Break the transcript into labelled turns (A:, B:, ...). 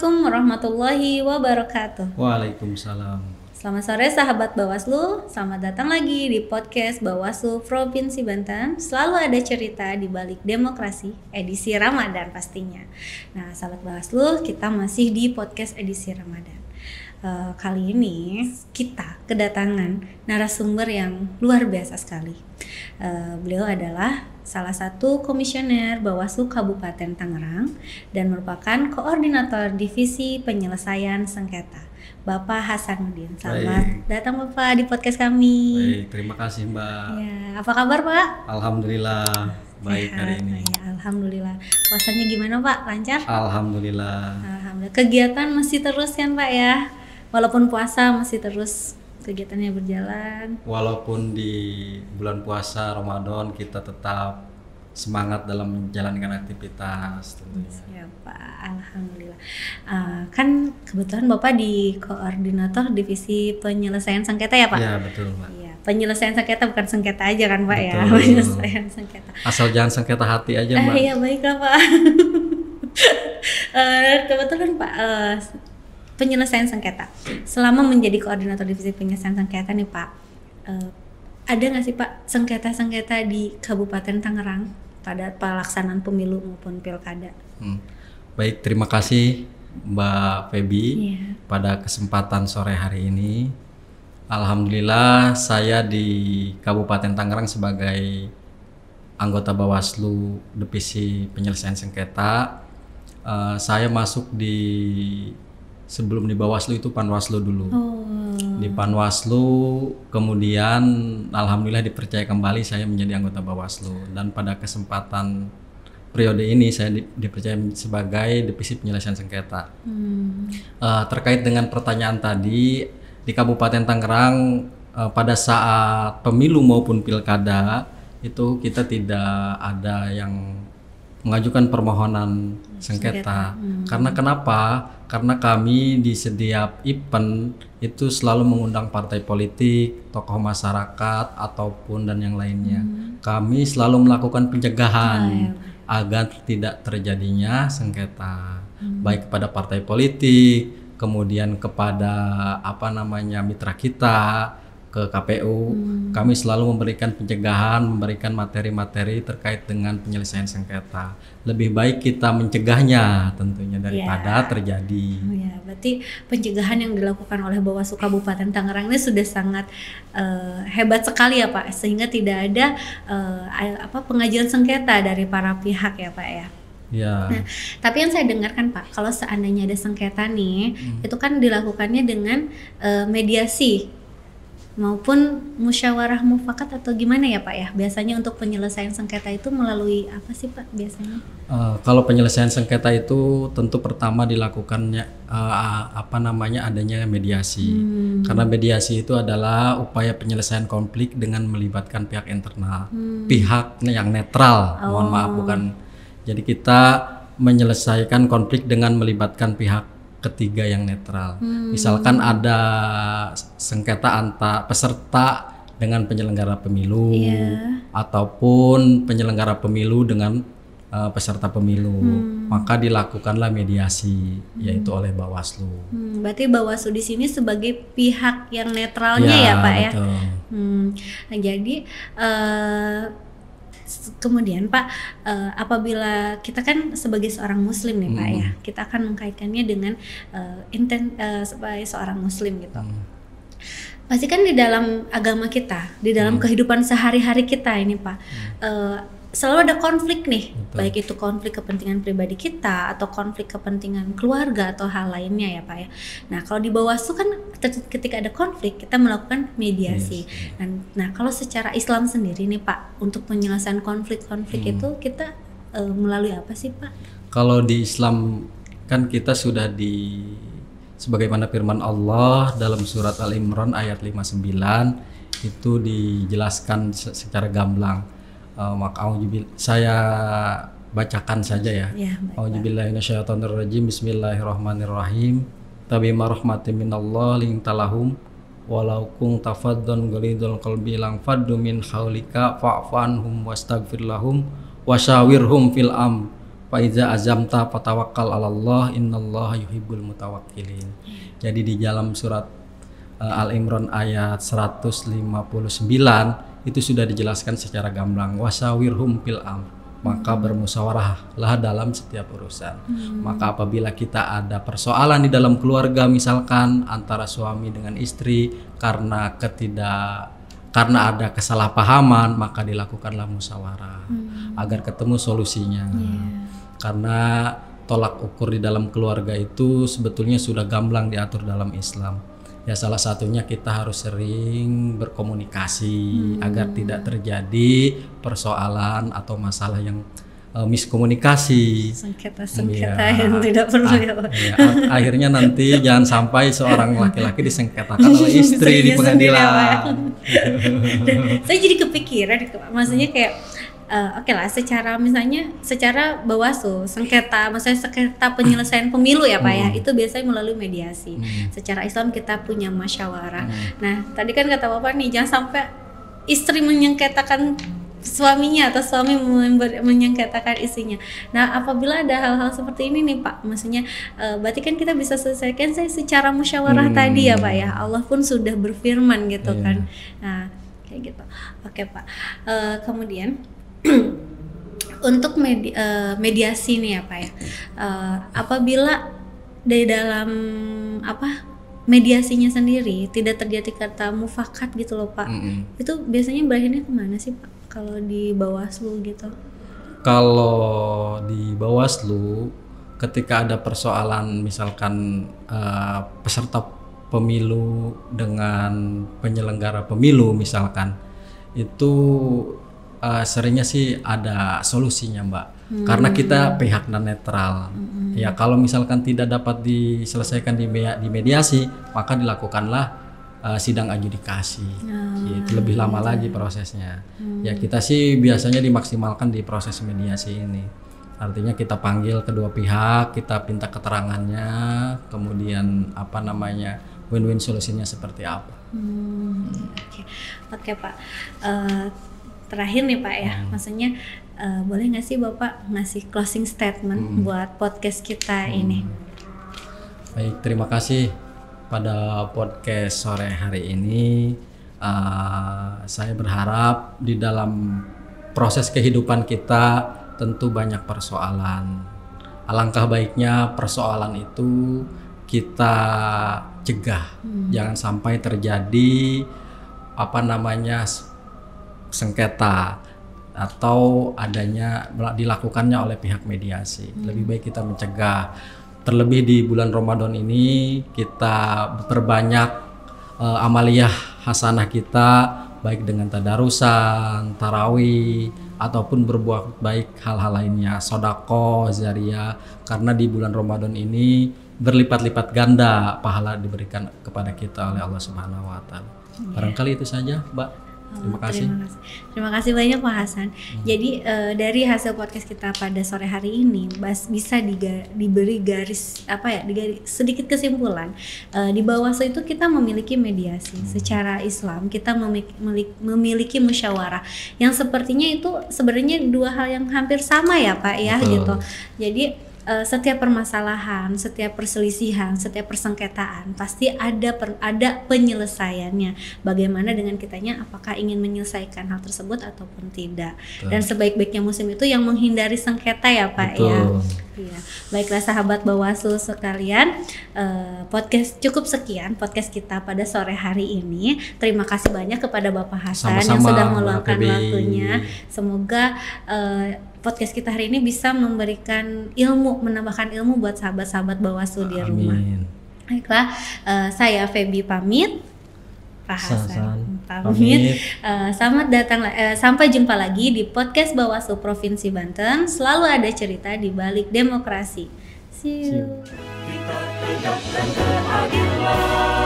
A: Assalamualaikum warahmatullahi wabarakatuh.
B: Waalaikumsalam.
A: Selamat sore sahabat Bawaslu, selamat datang lagi di podcast Bawaslu Provinsi Banten. Selalu ada cerita di balik demokrasi, edisi Ramadan pastinya. Nah sahabat Bawaslu, kita masih di podcast edisi Ramadan. Kali ini kita kedatangan narasumber yang luar biasa sekali. Beliau adalah salah satu komisioner Bawaslu Kabupaten Tangerang dan merupakan koordinator divisi penyelesaian sengketa, Bapak Hasanuddin. Selamat datang Bapak di podcast kami.
B: Baik, terima kasih Mbak.
A: Ya, apa kabar Pak?
B: Alhamdulillah baik
A: Sehat,
B: hari ini.
A: Ya, alhamdulillah. Puasanya gimana Pak? Lancar?
B: Alhamdulillah.
A: Alhamdulillah. Kegiatan masih terus kan Pak ya? Walaupun puasa masih terus kegiatannya berjalan.
B: Walaupun di bulan puasa Ramadan kita tetap semangat dalam menjalankan aktivitas tentunya.
A: Siapa? Alhamdulillah. Kan kebetulan Bapak di koordinator divisi penyelesaian sengketa ya Pak?
B: Iya betul Mbak.
A: Iya. Penyelesaian sengketa bukan sengketa aja kan Pak ya?
B: Betul.
A: Penyelesaian sengketa.
B: Asal jangan sengketa hati aja Mbak.
A: Iya baiklah Pak. Kebetulan Pak, penyelesaian sengketa. Selama menjadi koordinator divisi penyelesaian sengketa nih Pak, ada nggak sih Pak sengketa-sengketa di Kabupaten Tangerang pada pelaksanaan pemilu maupun pilkada?
B: Baik, terima kasih Mbak Feby pada kesempatan sore hari ini. Alhamdulillah saya di Kabupaten Tangerang sebagai anggota Bawaslu divisi penyelesaian sengketa. Saya masuk sebelum di Bawaslu itu Panwaslu dulu. Di Panwaslu kemudian alhamdulillah dipercaya kembali saya menjadi anggota Bawaslu, dan pada kesempatan periode ini saya dipercaya sebagai divisi penyelesaian sengketa. Terkait dengan pertanyaan tadi, di Kabupaten Tangerang pada saat pemilu maupun pilkada itu kita tidak ada yang mengajukan permohonan sengketa. Karena kenapa? Karena kami di setiap event itu selalu mengundang partai politik, tokoh masyarakat ataupun dan yang lainnya. Kami selalu melakukan pencegahan agar tidak terjadinya sengketa, baik kepada partai politik, kemudian kepada mitra kita, ke KPU. Kami selalu memberikan pencegahan, memberikan materi-materi terkait dengan penyelesaian sengketa. Lebih baik kita mencegahnya tentunya daripada terjadi.
A: Berarti pencegahan yang dilakukan oleh Bawaslu Kabupaten Tangerang ini sudah sangat hebat sekali ya Pak, sehingga tidak ada pengajuan sengketa dari para pihak ya Pak ya.
B: Ya.
A: Nah, tapi yang saya dengarkan Pak, kalau seandainya ada sengketa nih, itu kan dilakukannya dengan mediasi maupun musyawarah mufakat atau gimana ya Pak ya? Biasanya untuk penyelesaian sengketa itu melalui apa sih Pak biasanya?
B: Kalau penyelesaian sengketa itu tentu pertama dilakukannya adanya mediasi. Karena mediasi itu adalah upaya penyelesaian konflik dengan melibatkan pihak internal, pihak yang netral. Mohon maaf bukan. Jadi kita menyelesaikan konflik dengan melibatkan pihak ketiga yang netral. Misalkan ada sengketa antar peserta dengan penyelenggara pemilu, ataupun penyelenggara pemilu dengan peserta pemilu, maka dilakukanlah mediasi, yaitu oleh Bawaslu.
A: Berarti Bawaslu di sini sebagai pihak yang netralnya ya Pak ya. Nah, jadi kemudian Pak, apabila kita kan sebagai seorang Muslim nih Pak ya, kita akan mengkaitkannya dengan sebagai seorang Muslim gitu. Pasti kan di dalam agama kita, di dalam kehidupan sehari-hari kita ini Pak, selalu ada konflik nih, baik itu konflik kepentingan pribadi kita atau konflik kepentingan keluarga atau hal lainnya ya Pak ya. Nah kalau di Bawaslu kan ketika ada konflik kita melakukan mediasi. Nah kalau secara Islam sendiri nih Pak, untuk penyelesaian konflik-konflik itu kita melalui apa sih Pak?
B: Kalau di Islam kan kita sudah sebagaimana firman Allah dalam surat Al-Imran ayat 59 itu dijelaskan secara gamblang. Saya bacakan saja ya. A'udzubillahi minasyaitonirrajim. Bismillahirrahmanirrahim. Tabima rahmatin minallah lintalahum walau kunta faddan ghalidul qalbi lang faddu min haulika fa'fu anhum wastaghfir lahum wasyawirhum fil fa iza azamta fatawakkal 'alallah innallaha yuhibbul mutawakkilin. Jadi di dalam surat Al-Imran ayat 159 itu sudah dijelaskan secara gamblang, wasawirhum fil amr, maka bermusyawarahlah dalam setiap urusan. Maka apabila kita ada persoalan di dalam keluarga, misalkan antara suami dengan istri karena ada kesalahpahaman, maka dilakukanlah musyawarah agar ketemu solusinya. Karena tolak ukur di dalam keluarga itu sebetulnya sudah gamblang diatur dalam Islam. Ya salah satunya kita harus sering berkomunikasi agar tidak terjadi persoalan atau masalah yang miskomunikasi,
A: sengketa yang tidak perlu ya Pak.
B: Akhirnya nanti jangan sampai seorang laki-laki disengketakan oleh istri di pengadilan.
A: Saya jadi kepikiran, maksudnya kayak oke lah, secara Bawaslu maksudnya sengketa penyelesaian pemilu ya Pak ya, itu biasanya melalui mediasi. Secara Islam kita punya musyawarah. Nah tadi kan kata Bapak nih, jangan sampai istri menyengketakan suaminya atau suami menyengketakan istrinya. Nah apabila ada hal-hal seperti ini nih Pak, maksudnya berarti kan kita bisa selesaikan secara musyawarah tadi ya Pak ya. Allah pun sudah berfirman gitu kan. Nah kayak gitu. Oke Pak. Kemudian untuk mediasi nih ya Pak ya, apabila di dalam mediasinya sendiri tidak terjadi kata mufakat gitu loh Pak, itu biasanya berakhirnya kemana sih Pak kalau di Bawaslu gitu?
B: Kalau di Bawaslu ketika ada persoalan misalkan peserta pemilu dengan penyelenggara pemilu misalkan, itu seringnya sih ada solusinya Mbak, karena kita pihak netral. Ya kalau misalkan tidak dapat diselesaikan di mediasi, maka dilakukanlah sidang adjudikasi. Itu lebih lama lagi prosesnya. Ya kita sih biasanya dimaksimalkan di proses mediasi ini. Artinya kita panggil kedua pihak, kita minta keterangannya, kemudian win-win solusinya seperti apa.
A: Oke Pak. Terakhir nih Pak ya, maksudnya boleh nggak sih Bapak ngasih closing statement buat podcast kita ini?
B: Baik, terima kasih pada podcast sore hari ini. Saya berharap di dalam proses kehidupan kita tentu banyak persoalan. Alangkah baiknya persoalan itu kita cegah, jangan sampai terjadi sengketa atau dilakukannya oleh pihak mediasi. Lebih baik kita mencegah. Terlebih di bulan Ramadan ini kita perbanyak amaliyah hasanah kita, baik dengan tadarusan, tarawih, ataupun berbuat baik hal-hal lainnya, sedekah jariyah, karena di bulan Ramadan ini berlipat-lipat ganda pahala diberikan kepada kita oleh Allah Subhanahu wa taala. Barangkali itu saja, Mbak. Terima kasih.
A: Terima kasih banyak Pak Hasan. Jadi dari hasil podcast kita pada sore hari ini bisa diberi sedikit kesimpulan. Di Bawaslu itu kita memiliki mediasi. Secara Islam kita memiliki musyawarah yang sepertinya itu sebenarnya dua hal yang hampir sama ya Pak ya. Gitu. Jadi setiap permasalahan, setiap perselisihan, setiap persengketaan pasti ada penyelesaiannya. Bagaimana dengan kitanya, apakah ingin menyelesaikan hal tersebut ataupun tidak. Dan sebaik-baiknya muslim itu yang menghindari sengketa ya Pak ya. Iya. Baiklah sahabat Bawaslu sekalian, cukup sekian podcast kita pada sore hari ini. Terima kasih banyak kepada Bapak Hasan yang sudah meluangkan waktunya. Semoga podcast kita hari ini bisa memberikan menambahkan ilmu buat sahabat-sahabat Bawaslu di rumah. Baiklah, saya Feby pamit, Pak Hasan pamit. Selamat datang, sampai jumpa lagi di podcast Bawaslu Provinsi Banten. Selalu ada cerita di balik demokrasi. See you. Kita tegakkan keadilan.